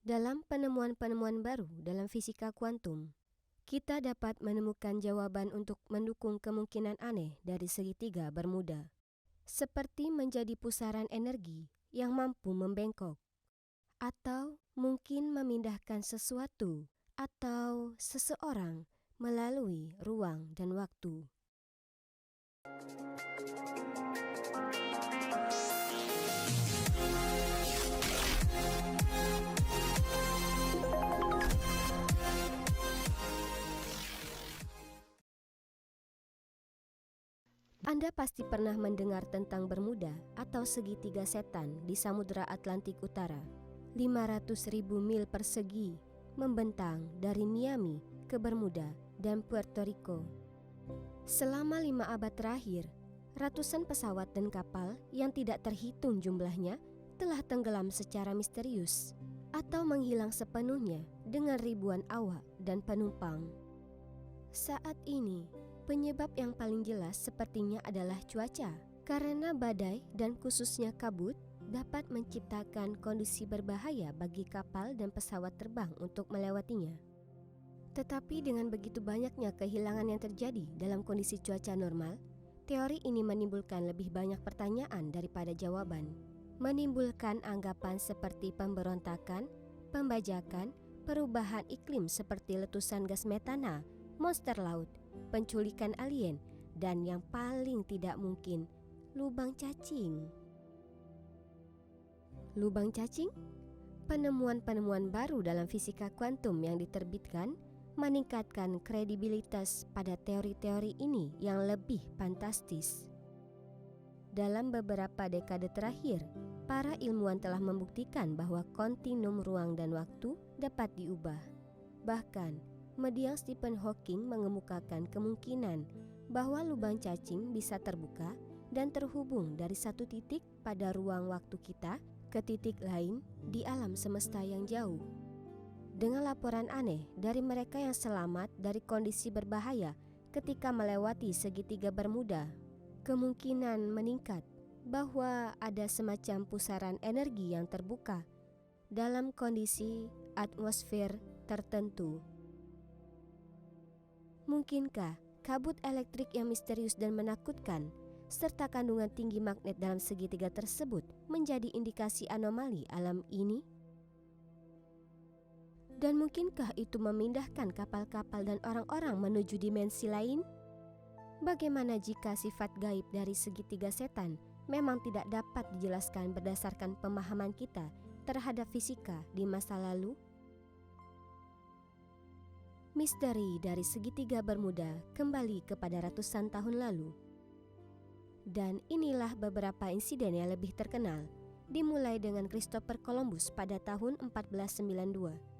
Dalam penemuan-penemuan baru dalam fisika kuantum, kita dapat menemukan jawaban untuk mendukung kemungkinan aneh dari segitiga Bermuda, seperti menjadi pusaran energi yang mampu membengkok, atau mungkin memindahkan sesuatu atau seseorang melalui ruang dan waktu. Anda pasti pernah mendengar tentang Bermuda atau segitiga setan di Samudra Atlantik Utara. 500.000 mil persegi membentang dari Miami ke Bermuda dan Puerto Rico. Selama 5 abad terakhir, ratusan pesawat dan kapal yang tidak terhitung jumlahnya telah tenggelam secara misterius atau menghilang sepenuhnya dengan ribuan awak dan penumpang. Saat ini, penyebab yang paling jelas sepertinya adalah cuaca, karena badai dan khususnya kabut dapat menciptakan kondisi berbahaya bagi kapal dan pesawat terbang untuk melewatinya. Tetapi dengan begitu banyaknya kehilangan yang terjadi dalam kondisi cuaca normal, teori ini menimbulkan lebih banyak pertanyaan daripada jawaban. Menimbulkan anggapan seperti pemberontakan, pembajakan, perubahan iklim seperti letusan gas metana, monster laut, penculikan alien, dan yang paling tidak mungkin, lubang cacing. Lubang cacing? Penemuan-penemuan baru dalam fisika kuantum yang diterbitkan meningkatkan kredibilitas pada teori-teori ini yang lebih fantastis. Dalam beberapa dekade terakhir, para ilmuwan telah membuktikan bahwa kontinum ruang dan waktu dapat diubah. Bahkan, mendiang Stephen Hawking mengemukakan kemungkinan bahwa lubang cacing bisa terbuka dan terhubung dari satu titik pada ruang waktu kita ke titik lain di alam semesta yang jauh. Dengan laporan aneh dari mereka yang selamat dari kondisi berbahaya ketika melewati segitiga Bermuda, kemungkinan meningkat bahwa ada semacam pusaran energi yang terbuka dalam kondisi atmosfer tertentu. Mungkinkah kabut elektrik yang misterius dan menakutkan serta kandungan tinggi magnet dalam segitiga tersebut menjadi indikasi anomali alam ini? Dan mungkinkah itu memindahkan kapal-kapal dan orang-orang menuju dimensi lain? Bagaimana jika sifat gaib dari segitiga setan memang tidak dapat dijelaskan berdasarkan pemahaman kita terhadap fisika di masa lalu? Misteri dari segitiga Bermuda kembali kepada ratusan tahun lalu. Dan inilah beberapa insiden yang lebih terkenal, dimulai dengan Christopher Columbus pada tahun 1492.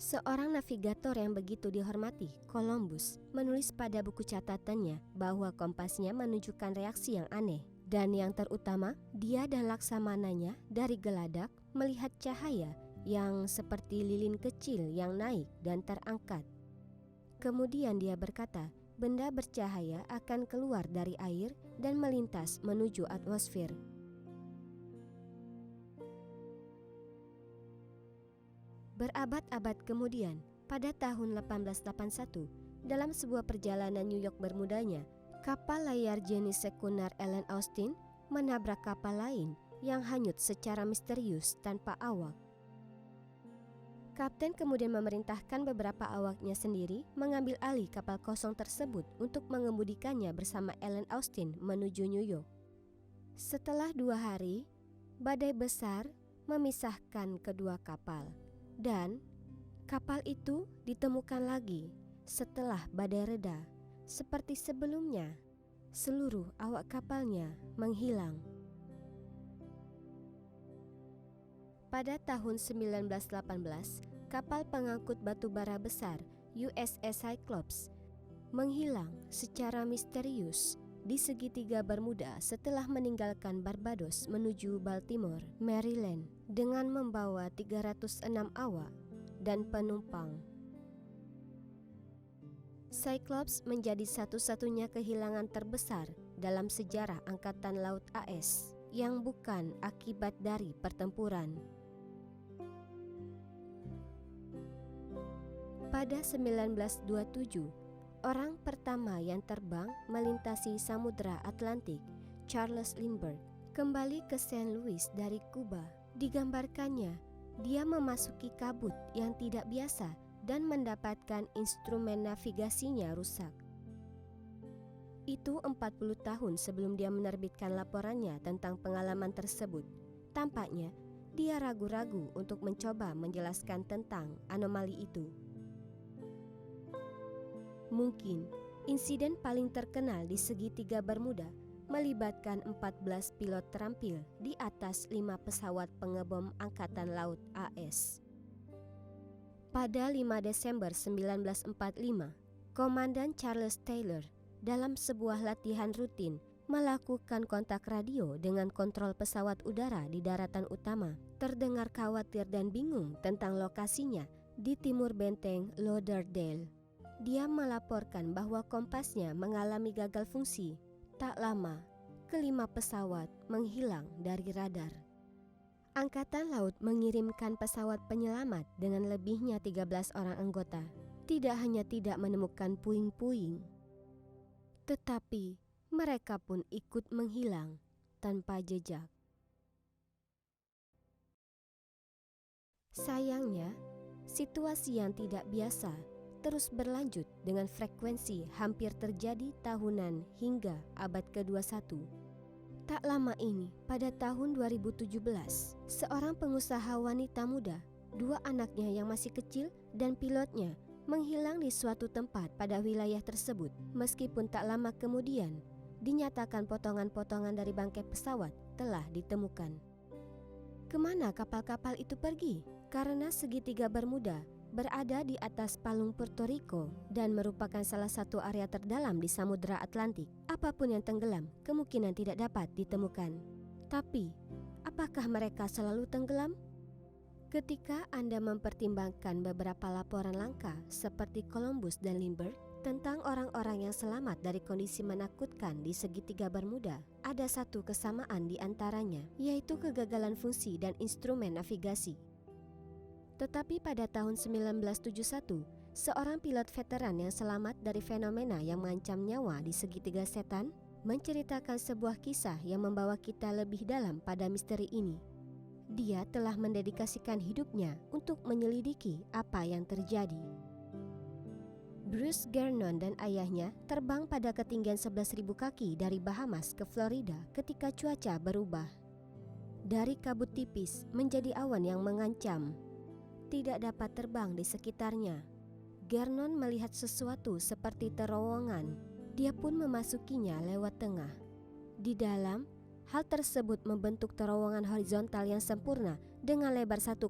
Seorang navigator yang begitu dihormati, Columbus, menulis pada buku catatannya bahwa kompasnya menunjukkan reaksi yang aneh. Dan yang terutama, dia dan laksamananya dari geladak melihat cahaya yang seperti lilin kecil yang naik dan terangkat. Kemudian dia berkata, benda bercahaya akan keluar dari air dan melintas menuju atmosfer. Berabad-abad kemudian, pada tahun 1881, dalam sebuah perjalanan New York Bermudanya, kapal layar jenis sekunder Ellen Austin menabrak kapal lain yang hanyut secara misterius tanpa awak. Kapten kemudian memerintahkan beberapa awaknya sendiri mengambil alih kapal kosong tersebut untuk mengemudikannya bersama Ellen Austin menuju New York. Setelah 2 hari, badai besar memisahkan kedua kapal, dan kapal itu ditemukan lagi setelah badai reda. Seperti sebelumnya, seluruh awak kapalnya menghilang. Pada tahun 1918, kapal pengangkut batu bara besar USS Cyclops menghilang secara misterius di segitiga Bermuda setelah meninggalkan Barbados menuju Baltimore, Maryland dengan membawa 306 awak dan penumpang. Cyclops menjadi satu-satunya kehilangan terbesar dalam sejarah Angkatan Laut AS yang bukan akibat dari pertempuran. Pada 1927, orang pertama yang terbang melintasi Samudra Atlantik, Charles Lindbergh, kembali ke Saint Louis dari Kuba. Digambarkannya, dia memasuki kabut yang tidak biasa dan mendapatkan instrumen navigasinya rusak. Itu 40 tahun sebelum dia menerbitkan laporannya tentang pengalaman tersebut. Tampaknya, dia ragu-ragu untuk mencoba menjelaskan tentang anomali itu. Mungkin, insiden paling terkenal di segitiga Bermuda melibatkan 14 pilot terampil di atas 5 pesawat pengebom Angkatan Laut AS. Pada 5 Desember 1945, Komandan Charles Taylor dalam sebuah latihan rutin melakukan kontak radio dengan kontrol pesawat udara di daratan utama. Terdengar khawatir dan bingung tentang lokasinya di timur benteng Lauderdale. Dia melaporkan bahwa kompasnya mengalami gagal fungsi. Tak lama, kelima pesawat menghilang dari radar. Angkatan Laut mengirimkan pesawat penyelamat dengan lebihnya 13 orang anggota. Tidak hanya tidak menemukan puing-puing, tetapi mereka pun ikut menghilang tanpa jejak. Sayangnya, situasi yang tidak biasa terus berlanjut dengan frekuensi hampir terjadi tahunan hingga abad ke-21. Tak lama ini, pada tahun 2017, seorang pengusaha wanita muda, 2 anaknya yang masih kecil dan pilotnya menghilang di suatu tempat pada wilayah tersebut. Meskipun tak lama kemudian, dinyatakan potongan-potongan dari bangkai pesawat telah ditemukan. Kemana kapal-kapal itu pergi? Karena segitiga Bermuda berada di atas palung Puerto Rico dan merupakan salah satu area terdalam di Samudra Atlantik. Apapun yang tenggelam kemungkinan tidak dapat ditemukan. Tapi, apakah mereka selalu tenggelam? Ketika Anda mempertimbangkan beberapa laporan langka seperti Columbus dan Lindbergh tentang orang-orang yang selamat dari kondisi menakutkan di segitiga Bermuda, ada satu kesamaan di antaranya, yaitu kegagalan fungsi dan instrumen navigasi. Tetapi pada tahun 1971, seorang pilot veteran yang selamat dari fenomena yang mengancam nyawa di segitiga setan menceritakan sebuah kisah yang membawa kita lebih dalam pada misteri ini. Dia telah mendedikasikan hidupnya untuk menyelidiki apa yang terjadi. Bruce Gernon dan ayahnya terbang pada ketinggian 11.000 kaki dari Bahamas ke Florida ketika cuaca berubah. Dari kabut tipis menjadi awan yang mengancam. Tidak dapat terbang di sekitarnya. Gernon melihat sesuatu seperti terowongan. Dia pun memasukinya lewat tengah. Di dalam, hal tersebut membentuk terowongan horizontal yang sempurna dengan lebar 1,7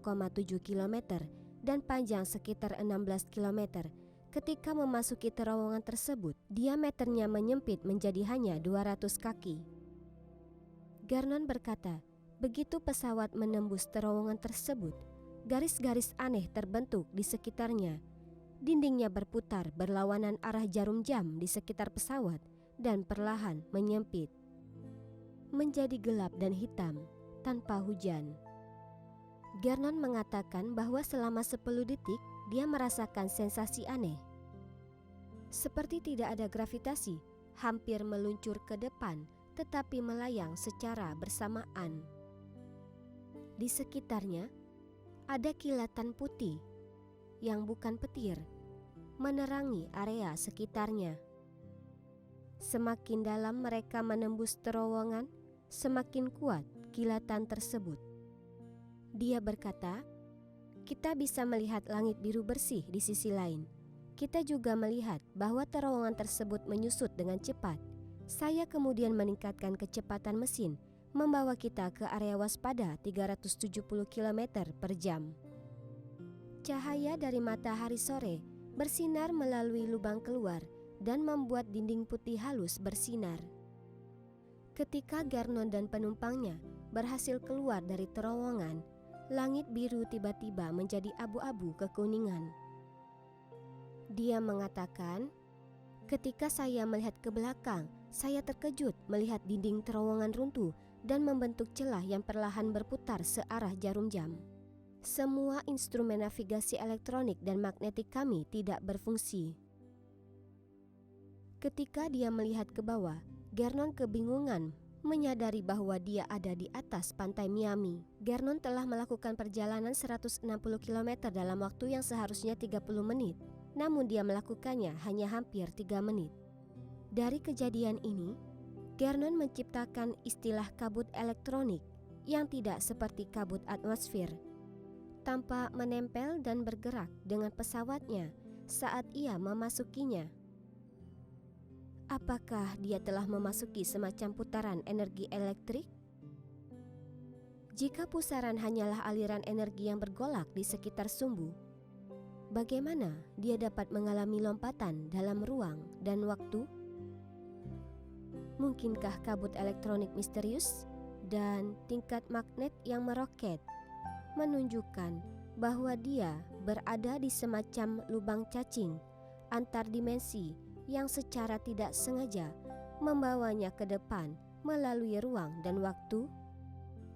km dan panjang sekitar 16 km. Ketika memasuki terowongan tersebut, diameternya menyempit menjadi hanya 200 kaki. Gernon berkata, begitu pesawat menembus terowongan tersebut, garis-garis aneh terbentuk di sekitarnya. Dindingnya berputar berlawanan arah jarum jam di sekitar pesawat dan perlahan menyempit. Menjadi gelap dan hitam tanpa hujan. Gernon mengatakan bahwa selama 10 detik dia merasakan sensasi aneh. Seperti tidak ada gravitasi, hampir meluncur ke depan tetapi melayang secara bersamaan. Di sekitarnya ada kilatan putih yang bukan petir menerangi area sekitarnya. Semakin dalam mereka menembus terowongan, semakin kuat kilatan tersebut. Dia berkata, kita bisa melihat langit biru bersih di sisi lain. Kita juga melihat bahwa terowongan tersebut menyusut dengan cepat. Saya kemudian meningkatkan kecepatan mesin, membawa kita ke area waspada 370 km per jam. Cahaya dari matahari sore bersinar melalui lubang keluar dan membuat dinding putih halus bersinar. Ketika Gernon dan penumpangnya berhasil keluar dari terowongan, langit biru tiba-tiba menjadi abu-abu kekuningan. Dia mengatakan, ketika saya melihat ke belakang, saya terkejut melihat dinding terowongan runtuh dan membentuk celah yang perlahan berputar searah jarum jam. Semua instrumen navigasi elektronik dan magnetik kami tidak berfungsi. Ketika dia melihat ke bawah, Gernon kebingungan menyadari bahwa dia ada di atas pantai Miami. Gernon telah melakukan perjalanan 160 km dalam waktu yang seharusnya 30 menit, namun dia melakukannya hanya hampir 3 menit. Dari kejadian ini, Gernon menciptakan istilah kabut elektronik yang tidak seperti kabut atmosfer, tanpa menempel dan bergerak dengan pesawatnya saat ia memasukinya. Apakah dia telah memasuki semacam putaran energi elektrik? Jika pusaran hanyalah aliran energi yang bergolak di sekitar sumbu, bagaimana dia dapat mengalami lompatan dalam ruang dan waktu? Mungkinkah kabut elektronik misterius dan tingkat magnet yang meroket menunjukkan bahwa dia berada di semacam lubang cacing antar dimensi yang secara tidak sengaja membawanya ke depan melalui ruang dan waktu?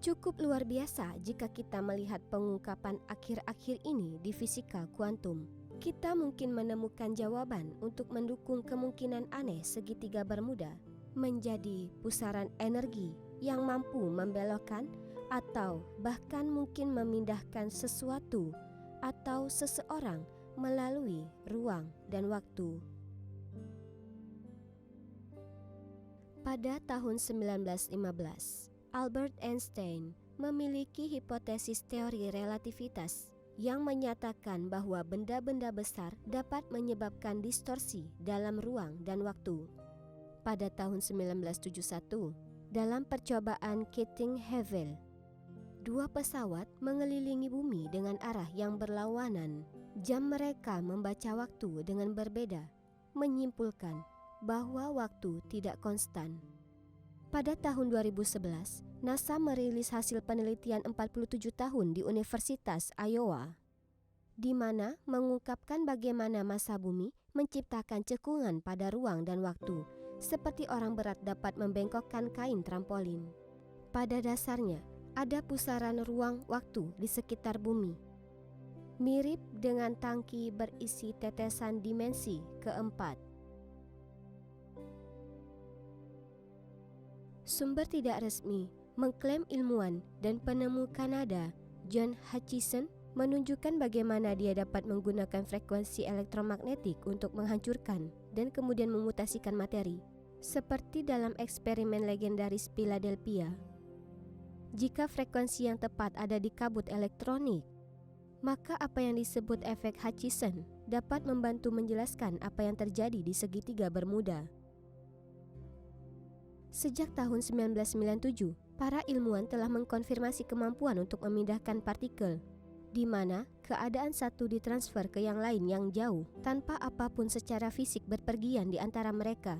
Cukup luar biasa jika kita melihat pengungkapan akhir-akhir ini di fisika kuantum. Kita mungkin menemukan jawaban untuk mendukung kemungkinan aneh segitiga Bermuda menjadi pusaran energi yang mampu membelokkan atau bahkan mungkin memindahkan sesuatu atau seseorang melalui ruang dan waktu. Pada tahun 1915, Albert Einstein memiliki hipotesis teori relativitas yang menyatakan bahwa benda-benda besar dapat menyebabkan distorsi dalam ruang dan waktu. Pada tahun 1971, dalam percobaan Keeting-Havell, 2 pesawat mengelilingi bumi dengan arah yang berlawanan. Jam mereka membaca waktu dengan berbeda, menyimpulkan bahwa waktu tidak konstan. Pada tahun 2011, NASA merilis hasil penelitian 47 tahun di Universitas Iowa, di mana mengungkapkan bagaimana massa bumi menciptakan cekungan pada ruang dan waktu, seperti orang berat dapat membengkokkan kain trampolin. Pada dasarnya, ada pusaran ruang waktu di sekitar bumi, mirip dengan tangki berisi tetesan dimensi keempat. Sumber tidak resmi mengklaim ilmuwan dan penemu Kanada John Hutchison menunjukkan bagaimana dia dapat menggunakan frekuensi elektromagnetik untuk menghancurkan dan kemudian memutasikan materi, seperti dalam eksperimen legendaris Philadelphia. Jika frekuensi yang tepat ada di kabut elektronik, maka apa yang disebut efek Hutchison dapat membantu menjelaskan apa yang terjadi di segitiga Bermuda. Sejak tahun 1997, para ilmuwan telah mengkonfirmasi kemampuan untuk memindahkan partikel, di mana keadaan satu ditransfer ke yang lain yang jauh tanpa apapun secara fisik berpergian di antara mereka.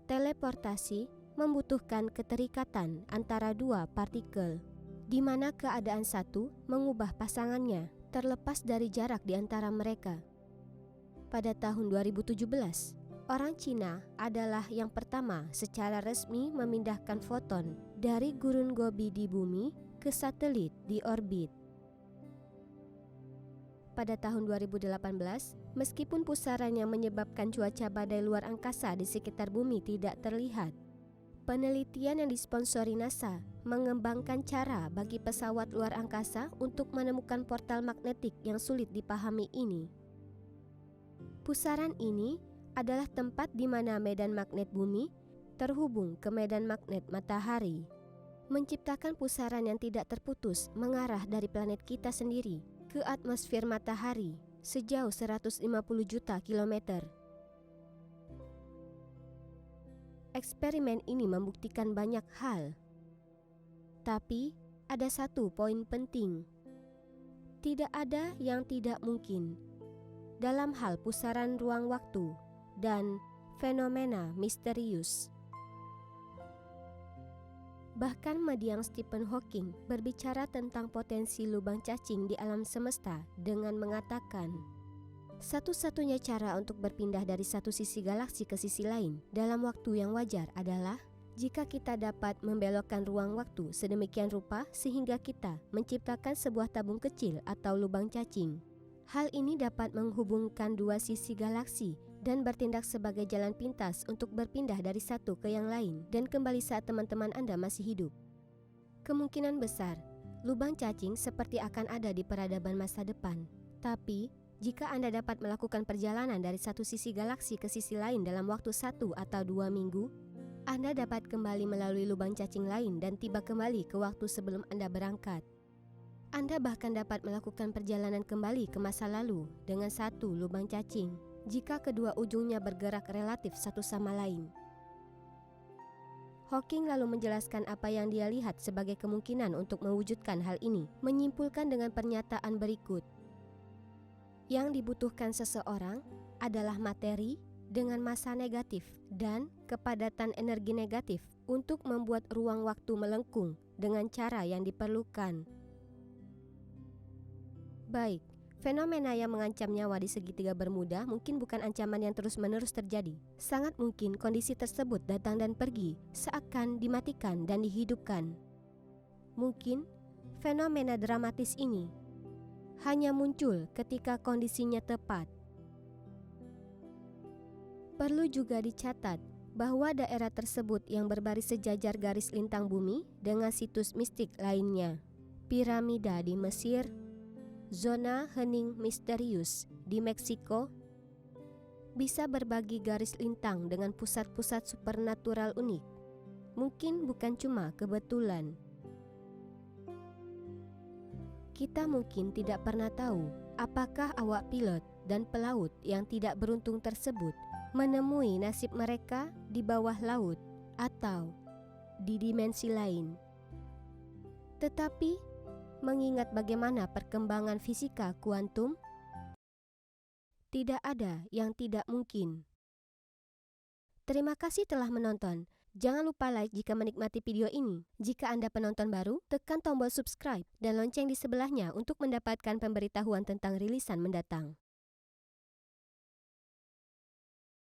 Teleportasi membutuhkan keterikatan antara 2 partikel, di mana keadaan satu mengubah pasangannya terlepas dari jarak di antara mereka. Pada tahun 2017, orang Cina adalah yang pertama secara resmi memindahkan foton dari gurun Gobi di bumi ke satelit di orbit. Pada tahun 2018, meskipun pusarannya menyebabkan cuaca badai luar angkasa di sekitar bumi tidak terlihat, penelitian yang disponsori NASA mengembangkan cara bagi pesawat luar angkasa untuk menemukan portal magnetik yang sulit dipahami ini. Pusaran ini adalah tempat di mana medan magnet bumi terhubung ke medan magnet matahari, menciptakan pusaran yang tidak terputus mengarah dari planet kita sendiri ke atmosfer matahari sejauh 150 juta kilometer. Eksperimen ini membuktikan banyak hal, tapi ada satu poin penting. Tidak ada yang tidak mungkin dalam hal pusaran ruang waktu dan fenomena misterius. Bahkan mediang Stephen Hawking berbicara tentang potensi lubang cacing di alam semesta dengan mengatakan, satu-satunya cara untuk berpindah dari satu sisi galaksi ke sisi lain dalam waktu yang wajar adalah Jika kita dapat membelokkan ruang waktu sedemikian rupa sehingga kita menciptakan sebuah tabung kecil atau lubang cacing, hal ini dapat menghubungkan dua sisi galaksi dan bertindak sebagai jalan pintas untuk berpindah dari satu ke yang lain dan kembali saat teman-teman Anda masih hidup. Kemungkinan besar, lubang cacing seperti akan ada di peradaban masa depan. Tapi, jika Anda dapat melakukan perjalanan dari satu sisi galaksi ke sisi lain dalam waktu 1 atau 2 minggu, Anda dapat kembali melalui lubang cacing lain dan tiba kembali ke waktu sebelum Anda berangkat. Anda bahkan dapat melakukan perjalanan kembali ke masa lalu dengan satu lubang cacing, jika kedua ujungnya bergerak relatif satu sama lain. Hawking lalu menjelaskan apa yang dia lihat sebagai kemungkinan untuk mewujudkan hal ini, menyimpulkan dengan pernyataan berikut. Yang dibutuhkan seseorang adalah materi dengan massa negatif dan kepadatan energi negatif untuk membuat ruang waktu melengkung dengan cara yang diperlukan. Baik, fenomena yang mengancam nyawa di segitiga Bermuda mungkin bukan ancaman yang terus-menerus terjadi. Sangat mungkin kondisi tersebut datang dan pergi, seakan dimatikan dan dihidupkan. Mungkin fenomena dramatis ini hanya muncul ketika kondisinya tepat. Perlu juga dicatat bahwa daerah tersebut yang berbaris sejajar garis lintang bumi dengan situs mistik lainnya, piramida di Mesir, zona hening misterius di Meksiko, bisa berbagi garis lintang dengan pusat-pusat supernatural unik. Mungkin bukan cuma kebetulan. Kita mungkin tidak pernah tahu apakah awak pilot dan pelaut yang tidak beruntung tersebut menemui nasib mereka di bawah laut atau di dimensi lain. Tetapi, mengingat bagaimana perkembangan fisika kuantum, tidak ada yang tidak mungkin. Terima kasih telah menonton. Jangan lupa like jika menikmati video ini. Jika Anda penonton baru, tekan tombol subscribe dan lonceng di sebelahnya untuk mendapatkan pemberitahuan tentang rilisan mendatang.